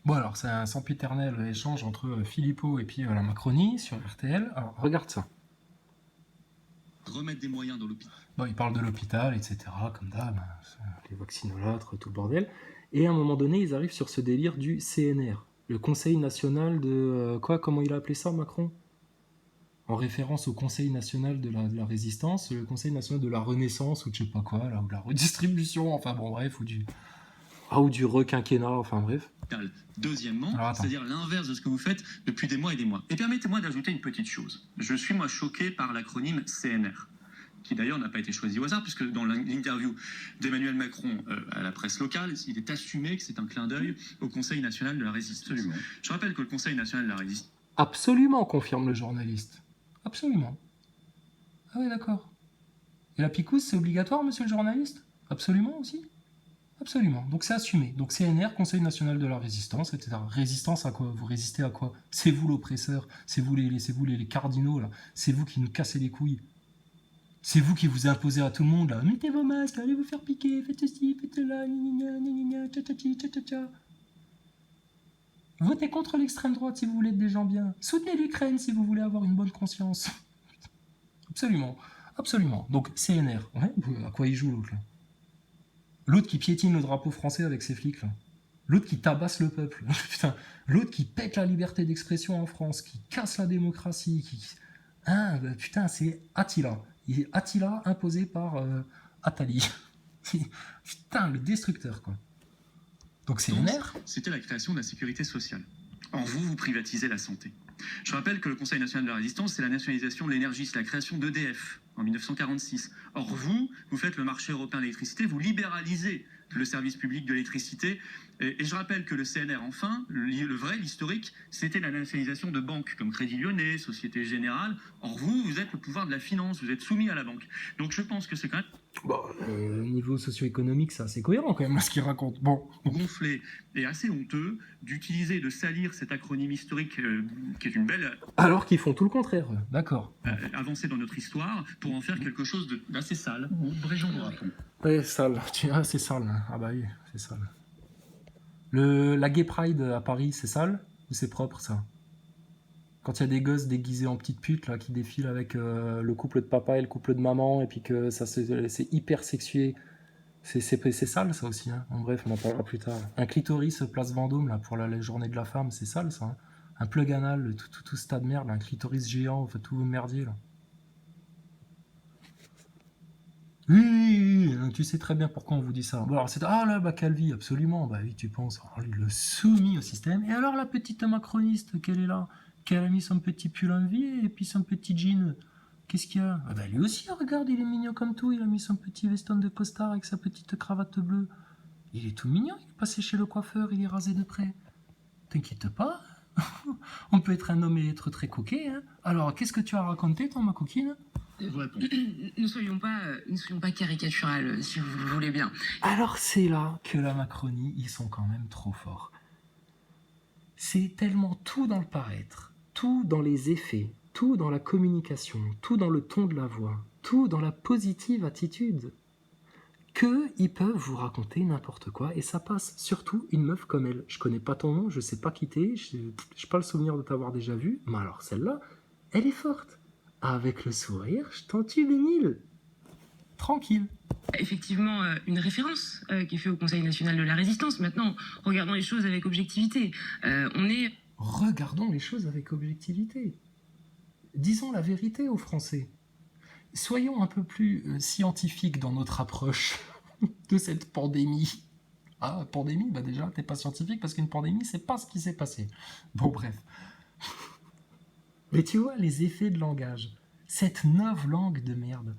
Bon, alors, c'est un sempiternel échange entre Philippot et puis la Macronie sur RTL. Alors, regarde ça. Remettre des moyens dans l'hôpital. Bon, il parle de l'hôpital, etc., comme d'hab, les vaccinolâtres, tout le bordel. Et à un moment donné, ils arrivent sur ce délire du CNR, le Conseil national de... quoi, comment il a appelé ça, Macron? En référence au Conseil national de la résistance, le Conseil national de la renaissance, ou je sais pas quoi, là, ou de la redistribution, enfin bon, bref, ou du... Ah, ou du requinquennat, enfin bref. Deuxièmement, Alors, attends. c'est-à-dire l'inverse de ce que vous faites depuis des mois et des mois. Et permettez-moi d'ajouter une petite chose. Je suis, moi, choqué par l'acronyme CNR, qui d'ailleurs n'a pas été choisi au hasard, puisque dans l'interview d'Emmanuel Macron à la presse locale, il est assumé que c'est un clin d'œil au Conseil national de la résistance. Absolument. Je rappelle que le Conseil national de la résistance... Absolument, confirme le journaliste. Absolument. Ah oui, d'accord. Et la picouse, c'est obligatoire, monsieur le journaliste? Absolument aussi? Absolument. Donc c'est assumé. Donc CNR, Conseil national de la résistance, etc. Résistance à quoi? Vous résistez à quoi? C'est vous l'oppresseur. C'est vous les cardinaux, là. C'est vous qui nous cassez les couilles. C'est vous qui vous imposez à tout le monde, là. Mettez vos masques, allez vous faire piquer, faites ceci, faites cela, tcha-tcha-tcha. Votez contre l'extrême droite si vous voulez être des gens bien. Soutenez l'Ukraine si vous voulez avoir une bonne conscience. Absolument. Absolument. Donc CNR. Ouais, à quoi il joue l'autre, là? L'autre qui piétine le drapeau français avec ses flics, là. L'autre qui tabasse le peuple. Putain. L'autre qui pète la liberté d'expression en France, qui casse la démocratie, qui... Hein, bah, putain, c'est Attila. Il est Attila imposé par Attali. Putain, le destructeur, quoi. Donc c'est CNR. C'était la création de la sécurité sociale. Or, vous privatisez la santé. Je rappelle que le Conseil national de la résistance, c'est la nationalisation de l'énergie, c'est la création d'EDF en 1946. Or, vous faites le marché européen de l'électricité, vous libéralisez le service public de l'électricité. Et je rappelle que le CNR, enfin, le vrai, l'historique, c'était la nationalisation de banques comme Crédit Lyonnais, Société Générale. Or, vous êtes le pouvoir de la finance, vous êtes soumis à la banque. Donc, je pense que c'est quand même... Bon, niveau socio-économique, c'est assez cohérent quand même, ce qu'il raconte. Bon. Gonflé et assez honteux d'utiliser, de salir cet acronyme historique qui est une belle... Alors qu'ils font tout le contraire, d'accord. Avancée dans notre histoire pour en faire quelque chose d'assez sale. Bréjon-Noir. Ouais, sale. Ah, c'est sale. Ah bah oui, c'est sale. La Gay Pride à Paris, c'est sale ou c'est propre, ça? Quand il y a des gosses déguisés en petites putes là, qui défilent avec le couple de papa et le couple de maman, et puis que ça c'est hyper sexué, c'est sale ça aussi. Hein. Bon, bref, on en parlera plus tard. Un clitoris place Vendôme là, pour la journée de la femme, c'est sale ça. Hein. Un plug anal, tout ce tas de merde, là, un clitoris géant, enfin, tout merdier là. Oui, tu sais très bien pourquoi on vous dit ça. Bon, alors c'est ah là, bah Calvi, absolument, bah oui, tu penses. Alors, le soumis au système. Et alors la petite macroniste, qu'elle est là, qu'elle a mis son petit pull en vie et puis son petit jean. Qu'est-ce qu'il y a? Ah bah lui aussi, regarde, il est mignon comme tout. Il a mis son petit veston de costard avec sa petite cravate bleue. Il est tout mignon. Il est passé chez le coiffeur, il est rasé de près. T'inquiète pas. On peut être un homme et être très coquet. Hein. Alors, qu'est-ce que tu as raconté, toi, ma coquine? Ne soyons pas caricaturales, si vous voulez bien. Alors c'est là que la Macronie, ils sont quand même trop forts. C'est tellement tout dans le paraître, tout dans les effets, tout dans la communication, tout dans le ton de la voix, tout dans la positive attitude, qu'ils peuvent vous raconter n'importe quoi et ça passe. Surtout une meuf comme elle. Je connais pas ton nom, je sais pas qui t'es, j'ai pas le souvenir de t'avoir déjà vu, mais alors celle-là, elle est forte. Avec le sourire, je t'en tue Bénil. Tranquille. Effectivement, une référence qui est faite au Conseil national de la résistance. Maintenant, regardons les choses avec objectivité. Regardons les choses avec objectivité. Disons la vérité aux Français. Soyons un peu plus scientifiques dans notre approche de cette pandémie. Ah, pandémie, bah déjà, t'es pas scientifique parce qu'une pandémie, c'est pas ce qui s'est passé. Bon, bref. Mais tu vois, les effets de langage, cette novlangue de merde,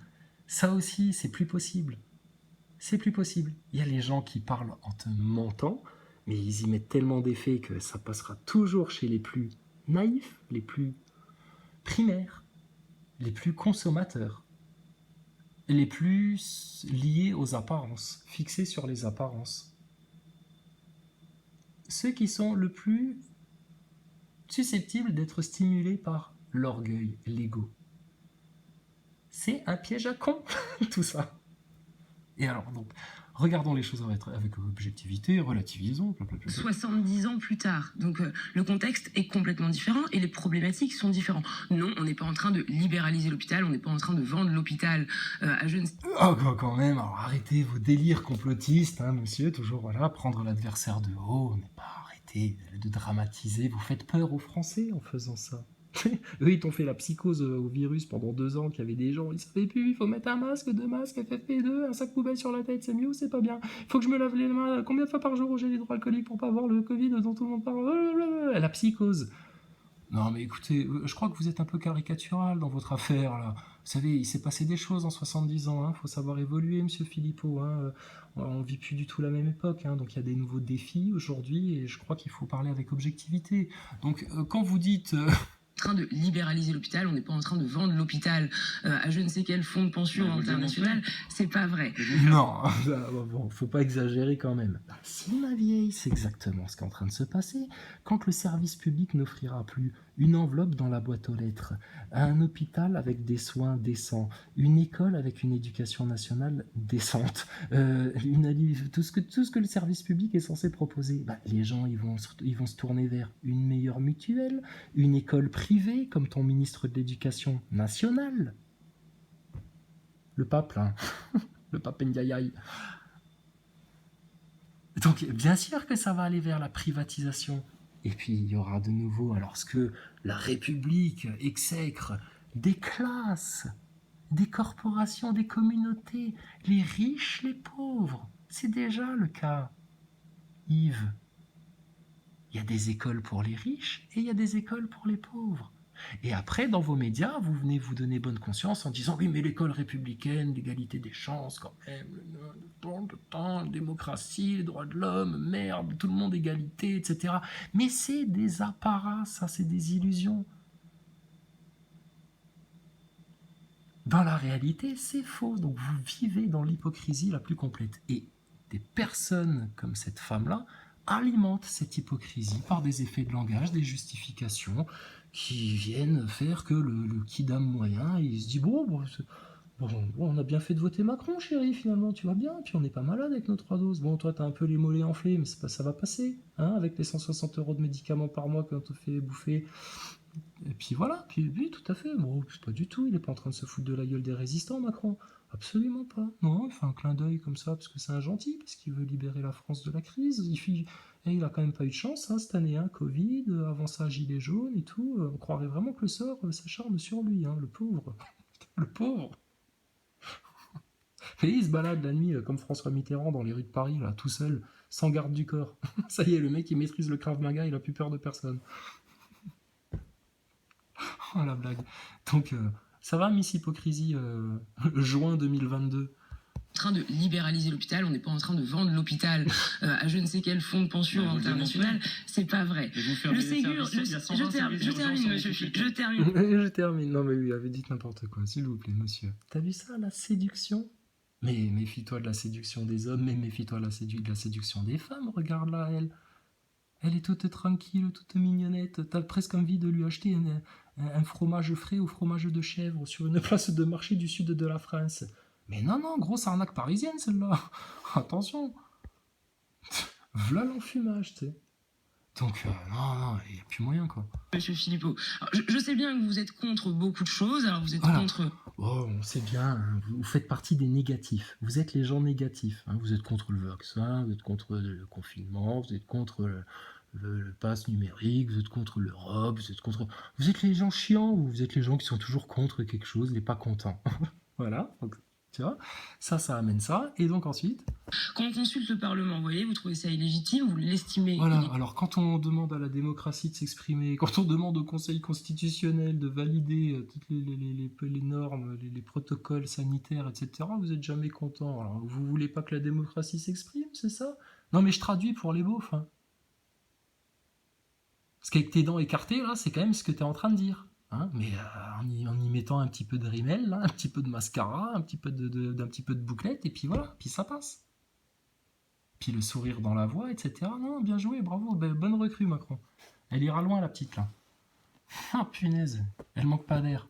ça aussi, c'est plus possible. C'est plus possible. Il y a les gens qui parlent en te mentant, mais ils y mettent tellement d'effets que ça passera toujours chez les plus naïfs, les plus primaires, les plus consommateurs, les plus liés aux apparences, fixés sur les apparences. Ceux qui sont le plus susceptibles d'être stimulés par l'orgueil, l'ego. C'est un piège à con, tout ça. Et alors, donc, Regardons les choses avec objectivité, relativisons, blablabla. 70 ans plus tard. Donc le contexte est complètement différent et les problématiques sont différentes. Non, on n'est pas en train de libéraliser l'hôpital, on n'est pas en train de vendre l'hôpital à je ne sais Oh, quand même, alors arrêtez vos délires complotistes, hein, monsieur, toujours, voilà, prendre l'adversaire de haut, mais pas arrêter de dramatiser, vous faites peur aux Français en faisant ça. Eux, ils t'ont fait la psychose au virus pendant 2 ans, qu'il y avait des gens, ils savaient plus, il faut mettre un masque, 2 masques, FFP2, un sac poubelle sur la tête, c'est mieux ou c'est pas bien? Il faut que je me lave les mains combien de fois par jour au gel hydroalcoolique pour pas avoir le Covid dont tout le monde parle? La psychose. Non, mais écoutez, je crois que vous êtes un peu caricatural dans votre affaire, là. Vous savez, il s'est passé des choses en 70 ans, hein. Faut savoir évoluer, monsieur Philippot, hein. On vit plus du tout la même époque, hein. Donc il y a des nouveaux défis aujourd'hui, et je crois qu'il faut parler avec objectivité. Donc, quand vous dites... train de libéraliser l'hôpital, on n'est pas en train de vendre l'hôpital à je ne sais quel fonds de pension international, c'est pas vrai. Non, bon, faut pas exagérer quand même. Si, ma vieille, c'est exactement ce qui est en train de se passer. Quand le service public n'offrira plus une enveloppe dans la boîte aux lettres, un hôpital avec des soins décents, une école avec une éducation nationale décente, tout ce que le service public est censé proposer, les gens ils vont se tourner vers une meilleure mutuelle, une école privée comme ton ministre de l'Éducation nationale. Le pape, là. Le pape Ndiaye. Donc, bien sûr que ça va aller vers la privatisation. Et puis, il y aura de nouveau, alors ce que la République exècre, des classes, des corporations, des communautés, les riches, les pauvres. C'est déjà le cas. Yves, il y a des écoles pour les riches et il y a des écoles pour les pauvres. Et après, dans vos médias, vous venez vous donner bonne conscience en disant « Oui, mais l'école républicaine, l'égalité des chances, quand même, la démocratie, les droits de l'homme, merde, tout le monde égalité, etc. » Mais c'est des apparats, ça, c'est des illusions. Dans la réalité, c'est faux. Donc vous vivez dans l'hypocrisie la plus complète. Et des personnes comme cette femme-là alimentent cette hypocrisie par des effets de langage, des justifications qui viennent faire que le kidam moyen, il se dit bon, on a bien fait de voter Macron, chérie, finalement, tu vas bien, puis on n'est pas malade avec nos 3 doses. Bon, toi, t'as un peu les mollets enflés, mais ça va passer, hein, avec les 160 € de médicaments par mois qu'on te fait bouffer. Et puis voilà, puis oui, tout à fait, bon, pas du tout, il n'est pas en train de se foutre de la gueule des résistants, Macron. Absolument pas. Non, il fait un clin d'œil comme ça, parce que c'est un gentil, parce qu'il veut libérer la France de la crise. Il a quand même pas eu de chance, hein, cette année, hein, Covid, avant ça, Gilets jaunes et tout. On croirait vraiment que le sort s'acharne sur lui, hein, le pauvre. Le pauvre. Et il se balade la nuit, comme François Mitterrand, dans les rues de Paris, là, tout seul, sans garde du corps. Ça y est, le mec, il maîtrise le Krav Maga, il a plus peur de personne. Oh, la blague. Donc, ça va, Miss Hypocrisie, juin 2022. Train de libéraliser l'hôpital, on n'est pas en train de vendre l'hôpital à je ne sais quel fonds de pension international, c'est pas vrai. Le Ségur, je termine, monsieur Philippe, je termine. Je termine, non mais oui, avez dit n'importe quoi, s'il vous plaît, monsieur. T'as vu ça, la séduction? Mais méfie-toi de la séduction des hommes, mais méfie-toi de la séduction des femmes, regarde-la, elle est toute tranquille, toute mignonnette, t'as presque envie de lui acheter un fromage frais au fromage de chèvre sur une place de marché du sud de la France. Mais non, grosse arnaque parisienne celle-là. Attention. V'là l'enfumage, tu sais. Donc, non, il n'y a plus moyen, quoi. Monsieur Philippot, je sais bien que vous êtes contre beaucoup de choses, alors vous êtes contre... Oh, on sait bien, hein, vous faites partie des négatifs. Vous êtes les gens négatifs. Hein. Vous êtes contre le vaccin, vous êtes contre le confinement, vous êtes contre le pass numérique, vous êtes contre l'Europe, vous êtes les gens chiants, vous êtes les gens qui sont toujours contre quelque chose, les pas contents. Voilà, donc, tu vois, ça amène ça, et donc ensuite... Quand on consulte le Parlement, vous voyez, vous trouvez ça illégitime, vous l'estimez... Voilà, alors quand on demande à la démocratie de s'exprimer, quand on demande au Conseil constitutionnel de valider toutes les normes, les protocoles sanitaires, etc., vous n'êtes jamais content. Alors vous voulez pas que la démocratie s'exprime, c'est ça? Non mais je traduis pour les beaufs, hein. Parce qu'avec tes dents écartées, là, c'est quand même ce que tu es en train de dire. Hein, mais en y mettant un petit peu de rimel, là, un petit peu de mascara, un petit peu de bouclette, et puis voilà, puis ça passe. Puis le sourire dans la voix, etc. Non, bien joué, bravo, bonne recrue, Macron. Elle ira loin, la petite, là. Ah, punaise, elle manque pas d'air.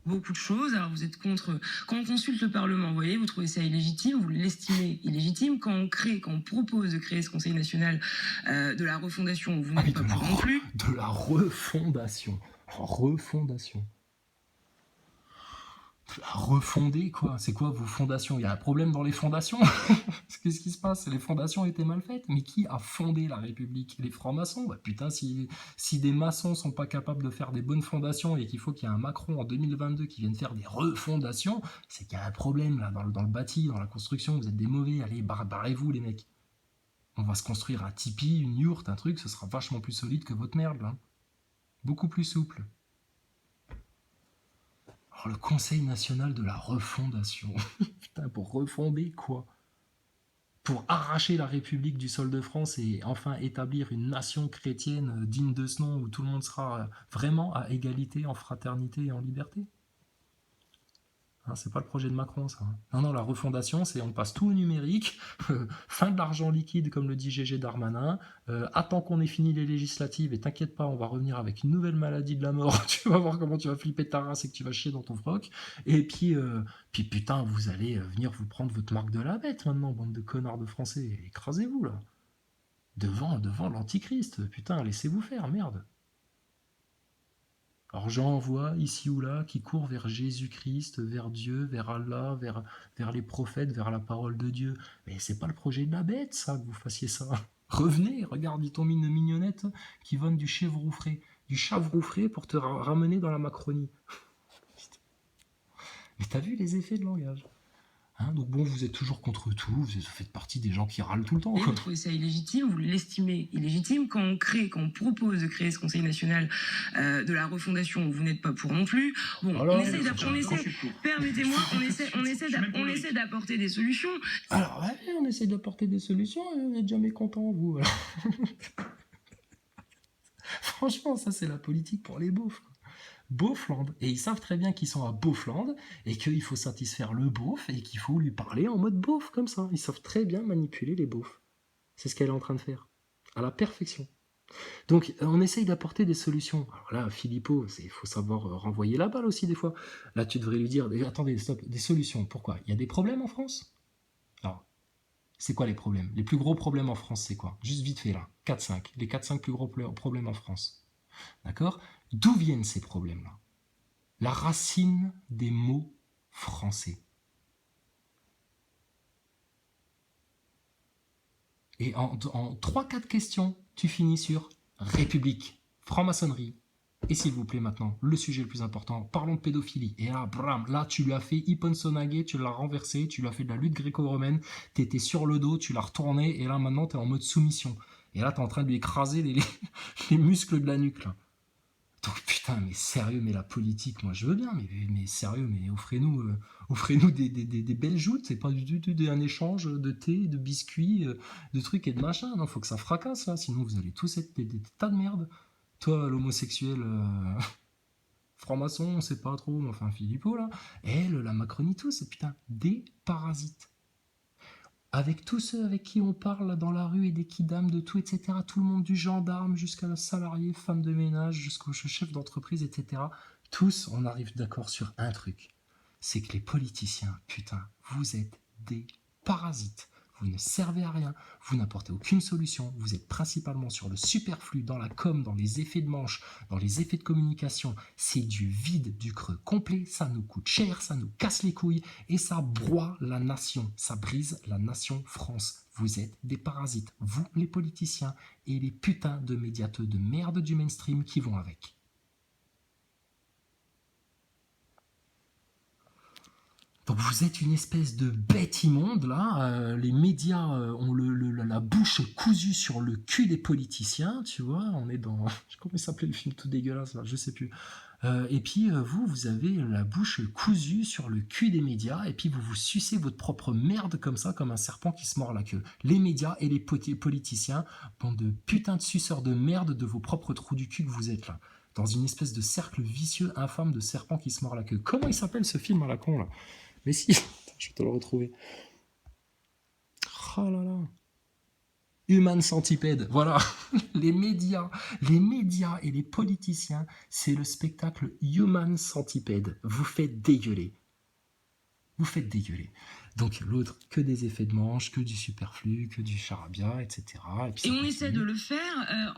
beaucoup de choses. Alors vous êtes contre, quand on consulte le Parlement, vous voyez, vous trouvez ça illégitime, vous l'estimez illégitime. Quand on propose de créer ce Conseil national de la refondation, vous n'êtes pas pour non plus. De la refondation. Refondation. La refonder, quoi. C'est quoi vos fondations? Il y a un problème dans les fondations? Qu'est-ce qui se passe? Les fondations étaient mal faites. Mais qui a fondé la République? Les francs-maçons? Bah putain, si des maçons sont pas capables de faire des bonnes fondations et qu'il faut qu'il y ait un Macron en 2022 qui vienne faire des refondations, c'est qu'il y a un problème là dans le bâti, dans la construction. Vous êtes des mauvais. Allez, barrez-vous les mecs. On va se construire un tipi, une yourte, un truc, ce sera vachement plus solide que votre merde là. Beaucoup plus souple. Alors, le Conseil national de la refondation. Putain, pour refonder quoi? Pour arracher la République du sol de France et enfin établir une nation chrétienne digne de ce nom où tout le monde sera vraiment à égalité, en fraternité et en liberté? Hein, c'est pas le projet de Macron, ça. Non, la refondation, c'est on passe tout au numérique, fin de l'argent liquide, comme le dit Gégé Darmanin, attends qu'on ait fini les législatives, et t'inquiète pas, on va revenir avec une nouvelle maladie de la mort, tu vas voir comment tu vas flipper ta race et que tu vas chier dans ton froc, et puis putain, vous allez venir vous prendre votre marque de la bête maintenant, bande de connards de Français, écrasez-vous là, devant l'antichrist, putain, laissez-vous faire, merde. Alors j'en vois ici ou là qui courent vers Jésus-Christ, vers Dieu, vers Allah, vers les prophètes, vers la parole de Dieu. Mais c'est pas le projet de la bête, ça, que vous fassiez ça. Revenez, regarde, ils t'ont mis une mignonnette qui vole du chavroufré pour te ramener dans la Macronie. Mais t'as vu les effets de langage? Hein, donc bon, vous êtes toujours contre tout, vous faites partie des gens qui râlent tout le temps. Vous trouvez ça illégitime, vous l'estimez illégitime. Quand on propose de créer ce Conseil national de la refondation, vous n'êtes pas pour non plus. Bon, on essaie d'apporter des solutions. Alors, ouais, on essaie d'apporter des solutions et vous n'êtes jamais content, vous. Franchement, ça c'est la politique pour les beaufs. Beaufland, et ils savent très bien qu'ils sont à Beaufland et qu'il faut satisfaire le beauf et qu'il faut lui parler en mode beauf comme ça. Ils savent très bien manipuler les beaufs. C'est ce qu'elle est en train de faire, à la perfection. Donc on essaye d'apporter des solutions. Alors là, Philippot, il faut savoir renvoyer la balle aussi des fois. Là, tu devrais lui dire, attendez, stop, des solutions. Pourquoi? Il y a des problèmes en France? Alors, c'est quoi les problèmes? Les plus gros problèmes en France, c'est quoi? Juste vite fait là, 4-5. Les 4-5 plus gros problèmes en France. D'accord? D'où viennent ces problèmes-là? La racine des mots français. Et en 3-4 questions, tu finis sur République, franc-maçonnerie. Et s'il vous plaît maintenant, le sujet le plus important, parlons de pédophilie. Et là, bram, là tu lui as fait Hippon-Sonagé, tu l'as renversé, tu lui as fait de la lutte gréco-romaine, t'étais sur le dos, tu l'as retourné, et là maintenant t'es en mode soumission. Et là t'es en train de lui écraser les muscles de la nuque là. Donc putain, mais sérieux, mais la politique, moi je veux bien, mais sérieux, mais offrez-nous des belles joutes, c'est pas du tout un échange de thé, de biscuits, de trucs et de machin, non, faut que ça fracasse là, sinon vous allez tous être des tas de merde. Toi, l'homosexuel franc-maçon, on sait pas trop, mais enfin Philippot là, elle, la Macronie, tout, c'est putain des parasites. Avec tous ceux avec qui on parle dans la rue et des kidams, de tout, etc. Tout le monde, du gendarme jusqu'à la salariée, femme de ménage, jusqu'au chef d'entreprise, etc. Tous, on arrive d'accord sur un truc. C'est que les politiciens, putain, vous êtes des parasites. Vous ne servez à rien, vous n'apportez aucune solution, vous êtes principalement sur le superflu, dans la com, dans les effets de manche, dans les effets de communication. C'est du vide, du creux complet, ça nous coûte cher, ça nous casse les couilles et ça broie la nation, ça brise la nation France. Vous êtes des parasites, vous les politiciens et les putains de médiateurs de merde du mainstream qui vont avec. Donc vous êtes une espèce de bête immonde, là. Les médias ont la bouche cousue sur le cul des politiciens, tu vois. On est dans... Comment il s'appelait le film tout dégueulasse, là? Je sais plus. Et puis vous avez la bouche cousue sur le cul des médias, et puis vous sucez votre propre merde comme ça, comme un serpent qui se mord la queue. Les médias et les politiciens, bande de putains de suceurs de merde de vos propres trous du cul que vous êtes, là. Dans une espèce de cercle vicieux, infâme de serpent qui se mord la queue. Comment il s'appelle ce film à la con, là? Mais si, je vais te le retrouver. Oh là là. Human Centipede, voilà. Les médias et les politiciens, c'est le spectacle Human Centipede. Vous faites dégueuler. Donc l'autre, que des effets de manche, que du superflu, que du charabia, etc. Et on essaie de le faire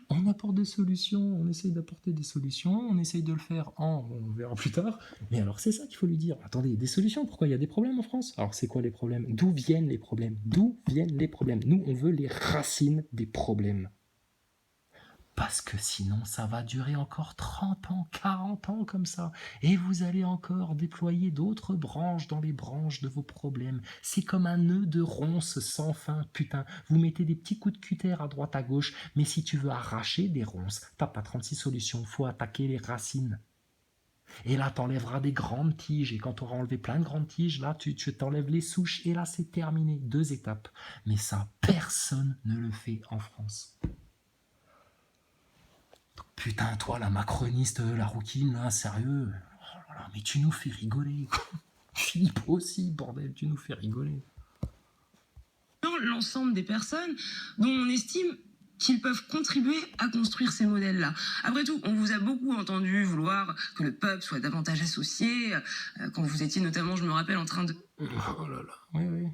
on apporte des solutions, on essaye d'apporter des solutions, on essaye de le faire on verra plus tard. Mais alors c'est ça qu'il faut lui dire. Attendez, des solutions, pourquoi il y a des problèmes en France? Alors c'est quoi les problèmes? D'où viennent les problèmes? Nous, on veut les racines des problèmes. Parce que sinon, ça va durer encore 30 ans, 40 ans comme ça. Et vous allez encore déployer d'autres branches dans les branches de vos problèmes. C'est comme un nœud de ronces sans fin, putain. Vous mettez des petits coups de cutter à droite, à gauche. Mais si tu veux arracher des ronces, t'as pas 36 solutions. Faut attaquer les racines. Et là, t'enlèveras des grandes tiges. Et quand tu auras enlevé plein de grandes tiges, là, tu t'enlèves les souches. Et là, c'est terminé. 2 étapes. Mais ça, personne ne le fait en France. Putain, toi, la macroniste, la rouquine, là, sérieux. Oh là là, mais tu nous fais rigoler. Philippe aussi, bordel, tu nous fais rigoler. L'ensemble des personnes dont on estime qu'ils peuvent contribuer à construire ces modèles-là. Après tout, on vous a beaucoup entendu vouloir que le peuple soit davantage associé, quand vous étiez notamment, je me rappelle, en train de... Oh là là, oui.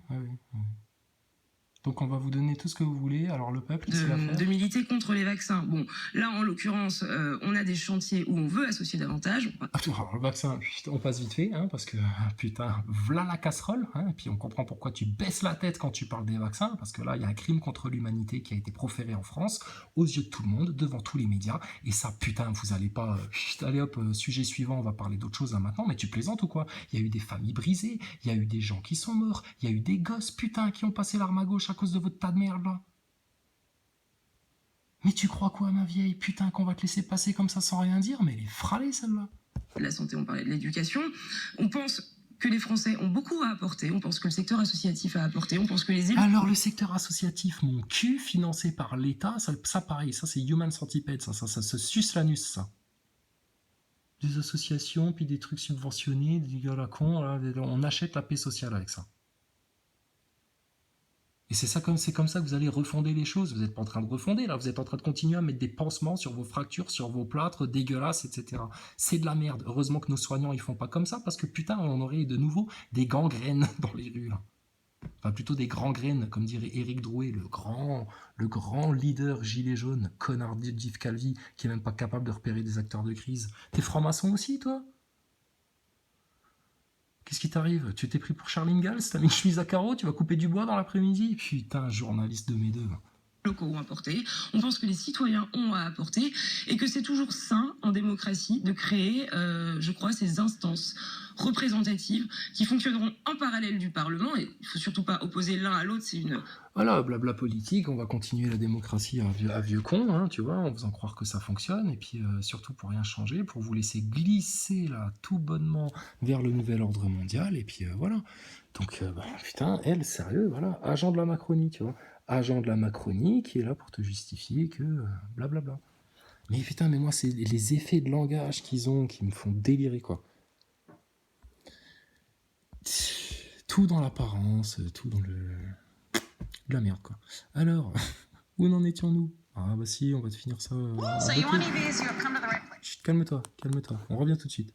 Donc on va vous donner tout ce que vous voulez, alors le peuple, de militer contre les vaccins. Bon, là en l'occurrence, on a des chantiers où on veut associer davantage. Alors le vaccin, on passe vite fait, parce que putain, v'là la casserole, et puis on comprend pourquoi tu baisses la tête quand tu parles des vaccins, parce que là il y a un crime contre l'humanité qui a été proféré en France, aux yeux de tout le monde, devant tous les médias, et ça putain, vous allez pas, allez hop, sujet suivant, on va parler d'autre chose là maintenant, mais tu plaisantes ou quoi? Il y a eu des familles brisées, il y a eu des gens qui sont morts, il y a eu des gosses putain qui ont passé l'arme à gauche à cause de votre tas de merde là. Mais tu crois quoi, ma vieille? Putain, qu'on va te laisser passer comme ça sans rien dire? Mais elle est fralée, celle-là. La santé, on parlait de l'éducation. On pense que les Français ont beaucoup à apporter. On pense que le secteur associatif a apporté. On pense que les élus... Alors, le secteur associatif, mon cul, financé par l'État, ça pareil, ça c'est Human Centipede, ça se suce l'anus, ça. Des associations, puis des trucs subventionnés, des gars la con, là, on achète la paix sociale avec ça. Et c'est comme ça que vous allez refonder les choses. Vous n'êtes pas en train de refonder, là. Vous êtes en train de continuer à mettre des pansements sur vos fractures, sur vos plâtres dégueulasses, etc. C'est de la merde. Heureusement que nos soignants, ils font pas comme ça, parce que putain, on aurait de nouveau des gangrènes dans les rues, là. Enfin, plutôt des gangrènes, comme dirait Éric Drouet, le grand leader gilet jaune, connard d'Yves Calvi, qui est même pas capable de repérer des acteurs de crise. T'es franc-maçon aussi, toi? Qu'est-ce qui t'arrive? Tu t'es pris pour Charles Ingalls? T'as mis une chemise à carreaux? Tu vas couper du bois dans l'après-midi? Putain, journaliste de mes deux. Locaux ont apporté. On pense que les citoyens ont à apporter et que c'est toujours sain en démocratie de créer, je crois, ces instances représentatives qui fonctionneront en parallèle du Parlement. Et il ne faut surtout pas opposer l'un à l'autre. C'est une... Voilà, blabla politique, on va continuer la démocratie à vieux con, tu vois, en faisant croire que ça fonctionne, et puis surtout pour rien changer, pour vous laisser glisser là tout bonnement vers le nouvel ordre mondial, et puis voilà. Donc putain, elle, sérieux, voilà, agent de la Macronie, tu vois, agent de la Macronie qui est là pour te justifier que blablabla. Mais putain, mais moi c'est les effets de langage qu'ils ont qui me font délirer, quoi. Tout dans l'apparence, tout dans le... de la merde, quoi. Alors, où en étions-nous? Ah bah si, on va te finir ça... Chut, calme-toi, on revient tout de suite.